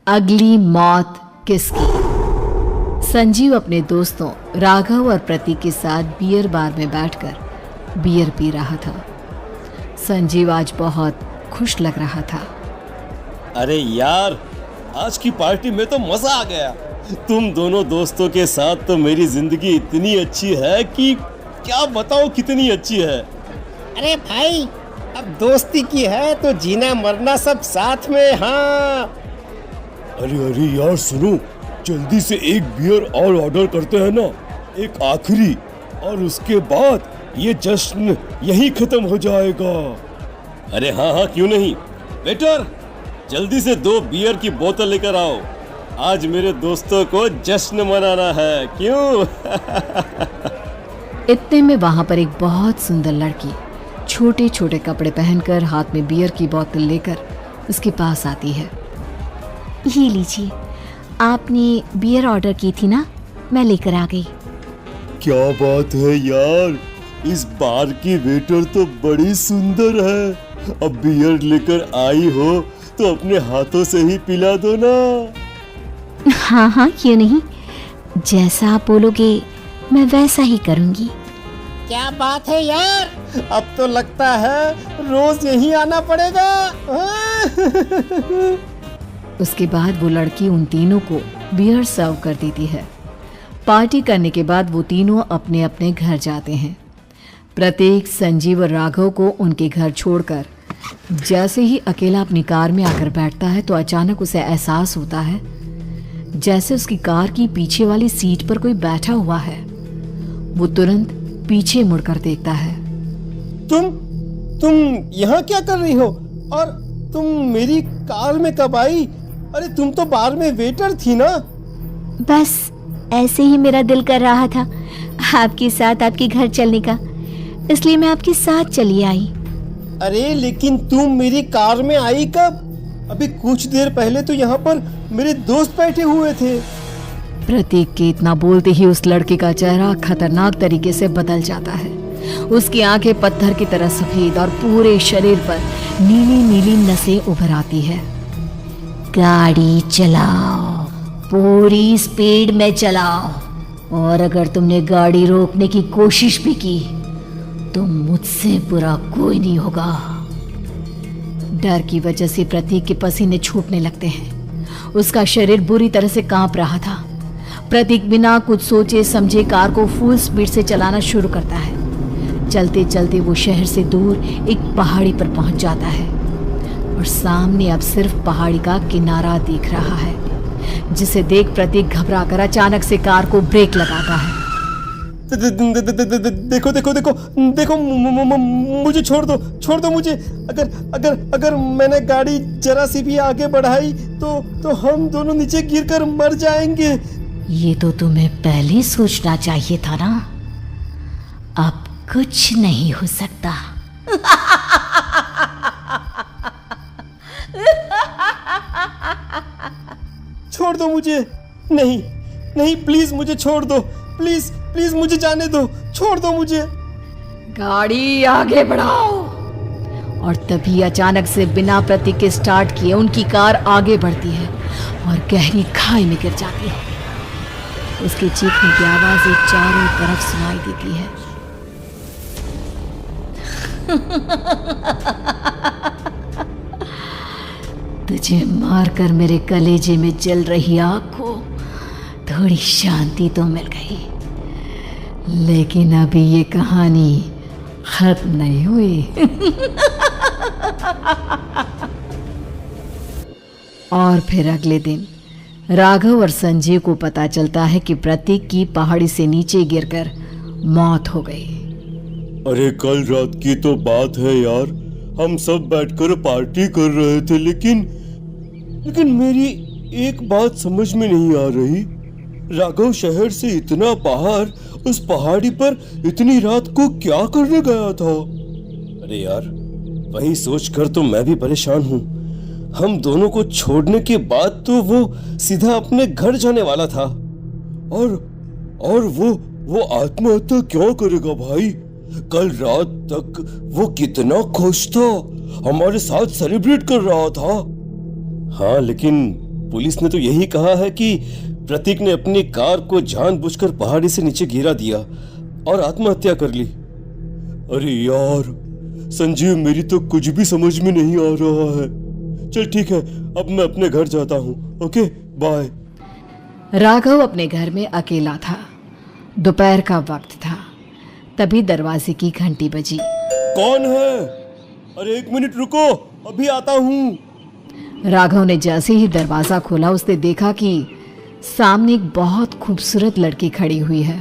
अगली मौत किसकी? संजीव अपने दोस्तों राघव और प्रतीक के साथ बियर बार में बैठकर बियर पी रहा था। संजीव आज बहुत खुश लग रहा था। अरे यार, आज की पार्टी में तो मजा आ गया। तुम दोनों दोस्तों के साथ तो मेरी जिंदगी इतनी अच्छी है कि क्या बताओ कितनी अच्छी है। अरे भाई, अब दोस्ती की है तो जीना मरना सब साथ में। हाँ अरे यार सुनो, जल्दी से एक बियर और ऑर्डर करते हैं ना, एक आखिरी, और उसके बाद ये जश्न यही खत्म हो जाएगा। अरे हाँ, क्यों नहीं। वेटर, जल्दी से 2 बियर की बोतल लेकर आओ। आज मेरे दोस्तों को जश्न मनाना है, क्यों? इतने में वहां पर एक बहुत सुंदर लड़की छोटे छोटे कपड़े पहनकर हाथ में बियर की बोतल लेकर उसके पास आती है। ये लीजिए, आपने बियर ऑर्डर की थी ना, मैं लेकर आ गई। क्या बात है यार, इस बार की वेटर तो बड़ी सुंदर है। अब बियर लेकर आई हो तो अपने हाथों से ही पिला दो ना। हाँ, क्यों नहीं, जैसा आप बोलोगे मैं वैसा ही करूँगी। क्या बात है यार, अब तो लगता है रोज यहीं आना पड़ेगा। उसके बाद वो लड़की उन तीनों को बियर सर्व कर देती है। पार्टी करने के बाद वो तीनों अपने अपने घर जाते हैं। प्रतीक, संजीव और राघव को उनके घर छोड़कर जैसे ही अकेला अपनी कार में आकर बैठता है तो अचानक उसे एहसास होता है जैसे उसकी कार की पीछे वाली सीट पर कोई बैठा हुआ है। वो तुरंत पीछे मुड़कर देखता है। तुम यहाँ क्या कर रही हो? और तुम मेरी कार में कब आई? अरे तुम तो बार में वेटर थी ना। बस ऐसे ही मेरा दिल कर रहा था आपके साथ आपके घर चलने का, इसलिए मैं आपके साथ चली आई। अरे लेकिन तुम मेरी कार में आई कब? अभी कुछ देर पहले तो यहाँ पर मेरे दोस्त बैठे हुए थे। प्रतीक के इतना बोलते ही उस लड़के का चेहरा खतरनाक तरीके से बदल जाता है। उसकी आंखें पत्थर की तरह सफेद और पूरे शरीर पर नीली नीली नसें उभर आती है। गाड़ी चलाओ, पूरी स्पीड में चलाओ, और अगर तुमने गाड़ी रोकने की कोशिश भी की तो मुझसे बुरा कोई नहीं होगा। डर की वजह से प्रतीक के पसीने छूटने लगते हैं। उसका शरीर बुरी तरह से कांप रहा था। प्रतीक बिना कुछ सोचे समझे कार को फुल स्पीड से चलाना शुरू करता है। चलते चलते वो शहर से दूर एक पहाड़ी पर पहुंच जाता है और सामने अब सिर्फ पहाड़ी का किनारा दिख रहा है, जिसे देख प्रतीक घबराकर अचानक से कार को ब्रेक लगाता है। देखो, मुझे छोड़ दो मुझे। अगर मैंने गाड़ी जरा सी भी आगे बढ़ाई तो हम दोनों नीचे गिरकर मर जाएंगे। ये तो तुम्हें पहले सोचना चाहिए था ना। अब कुछ नहीं हो सकता। छोड़ दो मुझे। नहीं, प्लीज मुझे छोड़ दो। प्लीज मुझे जाने दो। छोड़ दो मुझे। गाड़ी आगे बढ़ाओ। और तभी अचानक से बिना प्रतीक के स्टार्ट किए उनकी कार आगे बढ़ती है और गहरी खाई में गिर जाती है। उसके चीखने की आवाज एक चारों तरफ सुनाई देती है। तुझे मारकर मेरे कलेजे में जल रही आग को थोड़ी शांति तो मिल गई, लेकिन अभी ये कहानी खत्म नहीं हुई। और फिर अगले दिन राघव और संजीव को पता चलता है कि प्रतीक की पहाड़ी से नीचे गिरकर मौत हो गई। अरे कल रात की तो बात है यार, हम सब बैठकर पार्टी कर रहे थे, लेकिन मेरी एक बात समझ में नहीं आ रही। राघव शहर से इतना बाहर उस पहाड़ी पर इतनी रात को क्या करने गया था? अरे यार, वही सोचकर तो मैं भी परेशान हूँ। हम दोनों को छोड़ने के बाद तो वो सीधा अपने घर जाने वाला था, और वो आत्महत्या क्यों करेगा भाई? कल रात तक वो कितना खुश था, हमारे साथ सेलिब्रेट कर रहा था। हाँ, लेकिन पुलिस ने तो यही कहा है कि प्रतीक ने अपनी कार को जानबूझकर पहाड़ी से नीचे गिरा दिया और आत्महत्या कर ली। अरे यार संजीव, मेरी तो कुछ भी समझ में नहीं आ रहा है। चल ठीक है, अब मैं अपने घर जाता हूँ। Okay bye. राघव अपने घर में अकेला था। दोपहर का वक्त था। तभी दरवाजे की घंटी बजी। कौन है? अरे 1 मिनट रुको, अभी आता हूँ। राघव ने जैसे ही दरवाजा खोला उसने देखा कि सामने एक बहुत खूबसूरत लड़की खड़ी हुई है।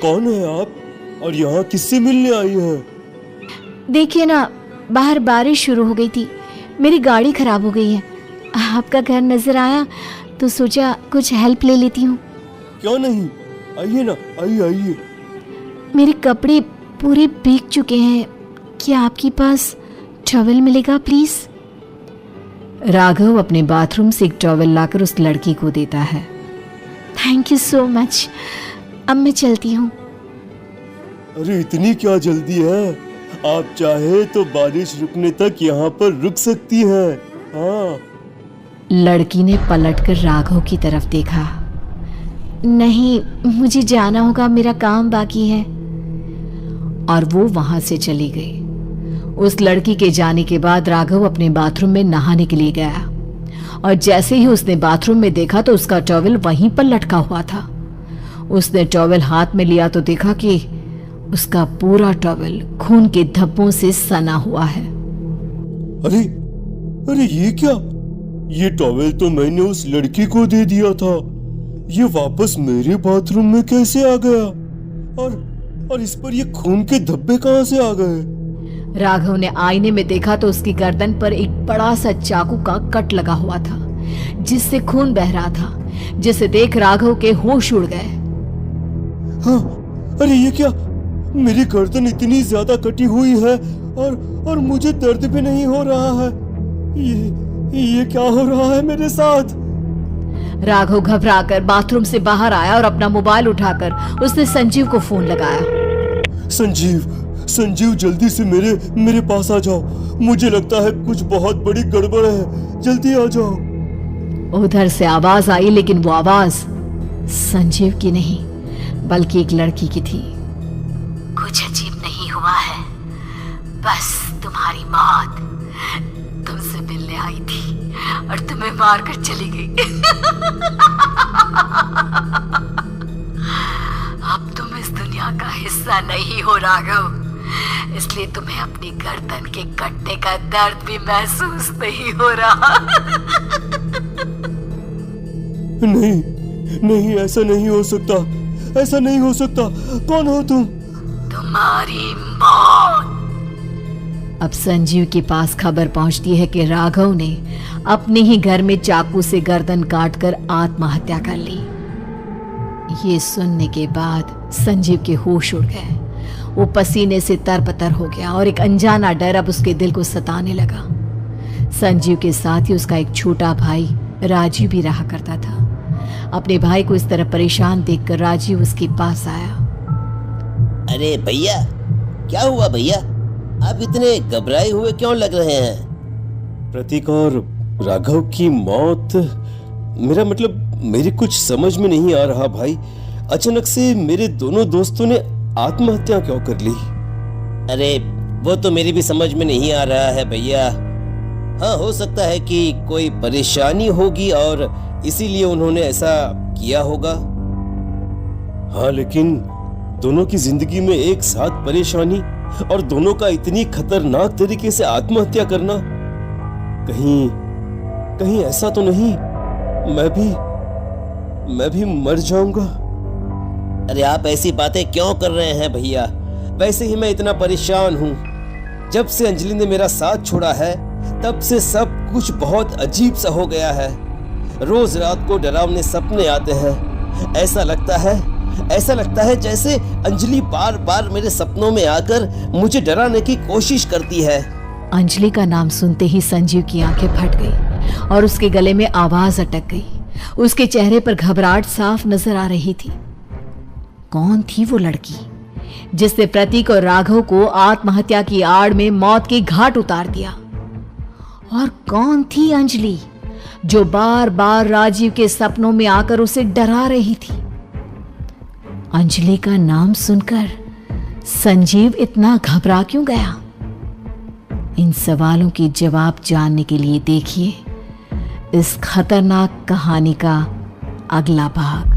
कौन है आप और यहाँ किससे मिलने आई है? देखिए ना, बाहर बारिश शुरू हो गई थी, मेरी गाड़ी खराब हो गई है। आपका घर नजर आया तो सोचा कुछ हेल्प ले लेती हूँ। क्यों नहीं, आइए ना, आइए आइए। मेरे कपड़े पूरे भीग चुके हैं, क्या आपके पास टॉवल मिलेगा प्लीज? राघव अपने बाथरूम से एक टॉवल लाकर उस लड़की को देता है। थैंक यू सो मच, अब मैं चलती हूँ। अरे इतनी क्या जल्दी है? आप चाहे तो बारिश रुकने तक यहाँ पर रुक सकती हैं। हाँ। लड़की ने पलटकर राघव की तरफ देखा। नहीं, मुझे जाना होगा, मेरा काम बाकी है। और वो वहां से चली गई। उस लड़की के जाने के बाद राघव अपने बाथरूम में नहाने के लिए गया और जैसे ही उसने बाथरूम में देखा तो उसका टॉवल वहीं पर लटका हुआ था। उसने टॉवल हाथ में लिया तो देखा कि उसका पूरा टॉवल खून के धब्बों से सना हुआ है। अरे अरे ये क्या? ये टॉवल तो मैंने उस लड़की को दे दिया था। ये वापस मेरे बाथरूम में कैसे आ गया? और इस पर ये खून के धब्बे कहां से आ गए? राघव ने आईने में देखा तो उसकी गर्दन पर एक बड़ा सा चाकू का कट लगा हुआ था जिससे खून बह रहा था, जिसे देख राघव के होश उड़ गए। हाँ, अरे ये क्या? मेरी गर्दन इतनी ज्यादा कटी हुई है और मुझे दर्द भी नहीं हो रहा है। ये क्या हो रहा है मेरे साथ? राघव घबराकर बाथरूम से बाहर आया और अपना मोबाइल उठाकर उसने संजीव को फोन लगाया। संजीव जल्दी से मेरे पास आ जाओ। मुझे लगता है कुछ बहुत बड़ी गड़बड़ है, जल्दी आ जाओ। उधर से आवाज आई, लेकिन वो आवाज संजीव की नहीं बल्कि एक लड़की की थी। कुछ अजीब नहीं हुआ है, बस तुम्हारी मौत तुमसे मिलने आई थी और तुम्हें मारकर चली गई। अब तुम इस दुनिया का हिस्सा नहीं हो राघव, इसलिए तुम्हें अपनी गर्दन के कटने का दर्द भी महसूस नहीं हो रहा। नहीं, ऐसा नहीं हो सकता, ऐसा नहीं हो सकता। कौन हो तुम? तुम्हारी मौत। अब संजीव के पास खबर पहुंचती है कि राघव ने अपने ही घर में चाकू से गर्दन काटकर आत्महत्या कर ली। ये सुनने के बाद संजीव के होश उड़ गए। वो पसीने से तरबतर हो गया और एक अनजाना डर अब उसके दिल को सताने लगा। संजीव के साथ ही उसका एक छोटा भाई राजीव भी रहा करता था। अपने भाई को इस तरह परेशान देखकर राजीव उसके पास आया। अरे भैया, क्या हुआ भैया? आप इतने घबराए हुए क्यों लग रहे हैं? प्रतीक और राघव की मौत, मेरा मतलब मेरी कुछ समझ में नहीं आ रहा भाई। अचानक से मेरे दोनों दोस्तों ने आत्महत्या क्यों कर ली? अरे वो तो मेरी भी समझ में नहीं आ रहा है भैया। हाँ, हो सकता है कि कोई परेशानी होगी और इसीलिए उन्होंने ऐसा किया होगा। हाँ, लेकिन दोनों की जिंदगी में एक साथ परेशानी और दोनों का इतनी खतरनाक तरीके से आत्महत्या करना, कहीं ऐसा तो नहीं मैं भी मर जाऊंगा? अरे आप ऐसी बातें क्यों कर रहे हैं भैया? वैसे ही मैं इतना परेशान हूँ। जब से अंजलि ने मेरा साथ छोड़ा है तब से सब कुछ बहुत अजीब सा हो गया है। रोज रात को डरावने सपने आते हैं। ऐसा लगता है जैसे अंजलि बार बार मेरे सपनों में आकर मुझे डराने की कोशिश करती है। अंजलि का नाम सुनते ही संजीव की आंखें फट गई और उसके गले में आवाज अटक गई। उसके चेहरे पर घबराहट साफ नजर आ रही थी। कौन थी वो लड़की जिसने प्रतीक और राघव को आत्महत्या की आड़ में मौत के घाट उतार दिया? और कौन थी अंजलि? जो बार बार राजीव के सपनों में आकर उसे डरा रही थी। अंजलि का नाम सुनकर संजीव इतना घबरा क्यों गया? इन सवालों के जवाब जानने के लिए देखिए इस खतरनाक कहानी का अगला भाग।